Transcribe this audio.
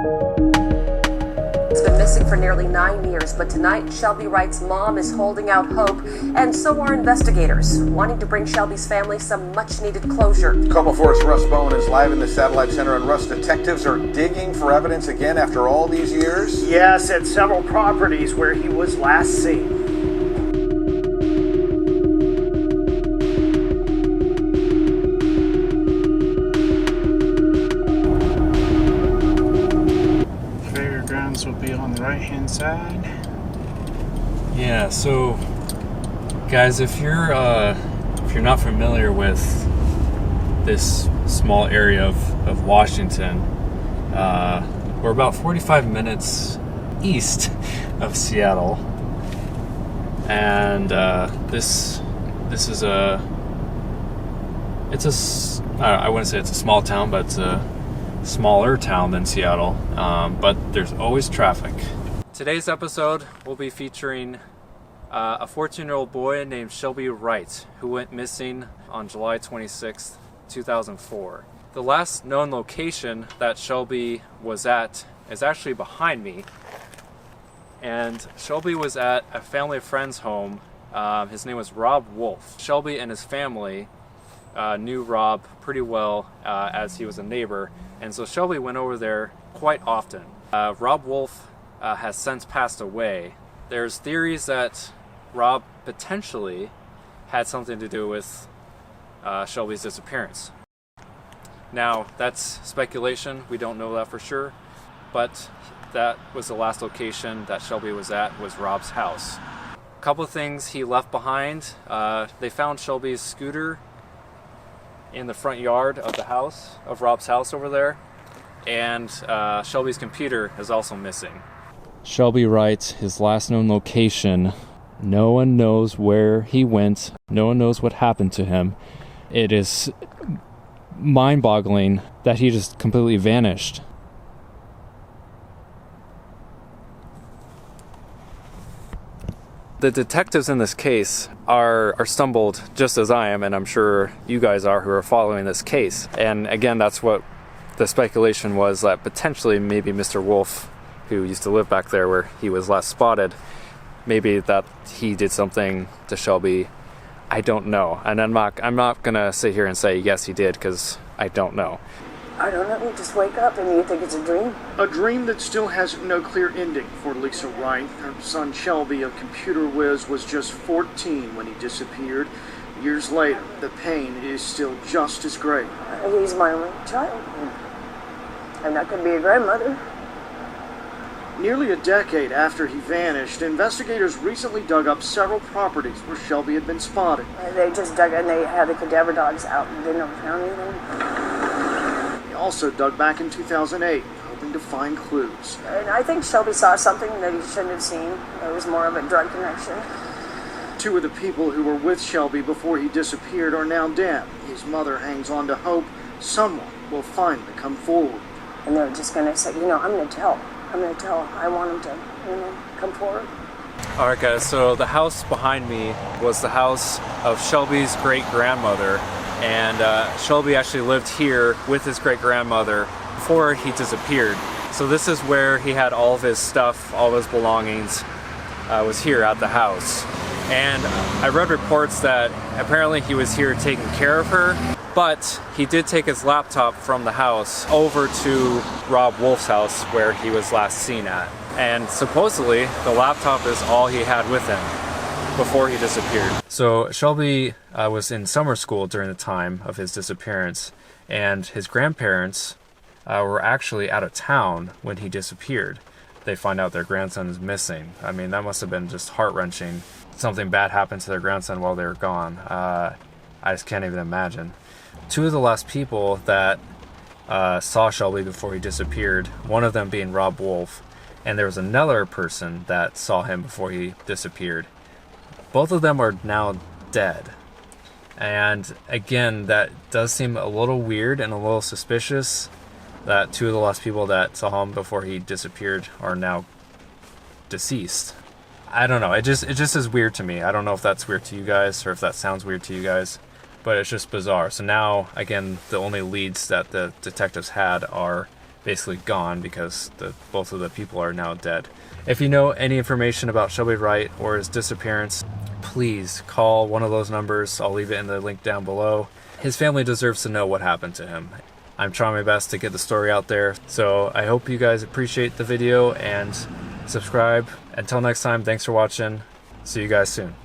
It's been missing for nearly 9 years, but tonight Shelby Wright's mom is holding out hope, and so are investigators, wanting to bring Shelby's family some much-needed closure. Como Forest Russ Bowen is live in the Satellite Center, and Russ, detectives are digging for evidence again after all these years? Yes, at several properties where he was last seen. Will be on the right hand side. Yeah, so guys, if you're not familiar with this small area of Washington, we're about 45 minutes east of Seattle, and this is I wouldn't say it's a small town, but it's a smaller town than Seattle, but there's always traffic. Today's episode will be featuring a 14-year-old boy named Shelby Wright, who went missing on July 26th, 2004. The last known location that Shelby was at is actually behind me, and Shelby was at a family friend's home. His name was Rob Wolf. Shelby and his family knew Rob pretty well as he was a neighbor, and so Shelby went over there quite often. Rob Wolf has since passed away. There's theories that Rob potentially had something to do with Shelby's disappearance. Now, that's speculation. We don't know that for sure, but that was the last location that Shelby was at, was Rob's house. A couple of things he left behind. They found Shelby's scooter in the front yard of the house, of Rob's house over there, and Shelby's computer is also missing. Shelby Wright, his last known location, no one knows where he went, no one knows what happened to him. It is mind-boggling that he just completely vanished. The detectives in this case are stumbled just as I am, and I'm sure you guys are who are following this case. And again, that's what the speculation was, that potentially maybe Mr. Wolf, who used to live back there where he was last spotted, maybe that he did something to Shelby. I don't know. And I'm not gonna sit here and say yes he did, because I don't know. I don't know, you just wake up and you think it's a dream? A dream that still has no clear ending for Lisa Wright. Her son Shelby, a computer whiz, was just 14 when he disappeared. Years later, the pain is still just as great. He's my only child. I'm not going to be a grandmother. Nearly a decade after he vanished, investigators recently dug up several properties where Shelby had been spotted. They just dug and they had the cadaver dogs out and they never found anything. Also dug back in 2008, hoping to find clues. And I think Shelby saw something that he shouldn't have seen. It was more of a drug connection. Two of the people who were with Shelby before he disappeared are now dead. His mother hangs on to hope someone will finally come forward. And they're just going to say, I'm going to tell. I want him to, come forward. All right, guys, so the house behind me was the house of Shelby's great-grandmother. And Shelby actually lived here with his great-grandmother before he disappeared. So this is where he had all of his stuff, all of his belongings, was here at the house. And I read reports that apparently he was here taking care of her, but he did take his laptop from the house over to Rob Wolf's house where he was last seen at. And supposedly the laptop is all he had with him before he disappeared. So Shelby was in summer school during the time of his disappearance, and his grandparents were actually out of town when he disappeared. They find out their grandson is missing. I mean, that must have been just heart-wrenching. Something bad happened to their grandson while they were gone. I just can't even imagine. Two of the last people that saw Shelby before he disappeared, one of them being Rob Wolf, and there was another person that saw him before he disappeared. Both of them are now dead. And again, that does seem a little weird and a little suspicious that two of the last people that saw him before he disappeared are now deceased. I don't know. It just is weird to me. I don't know if that's weird to you guys or if that sounds weird to you guys, but it's just bizarre. So now, again, the only leads that the detectives had are basically gone because both of the people are now dead. If you know any information about Shelby Wright or his disappearance, please call one of those numbers. I'll leave it in the link down below. His family deserves to know what happened to him. I'm trying my best to get the story out there. So I hope you guys appreciate the video and subscribe. Until next time, thanks for watching. See you guys soon.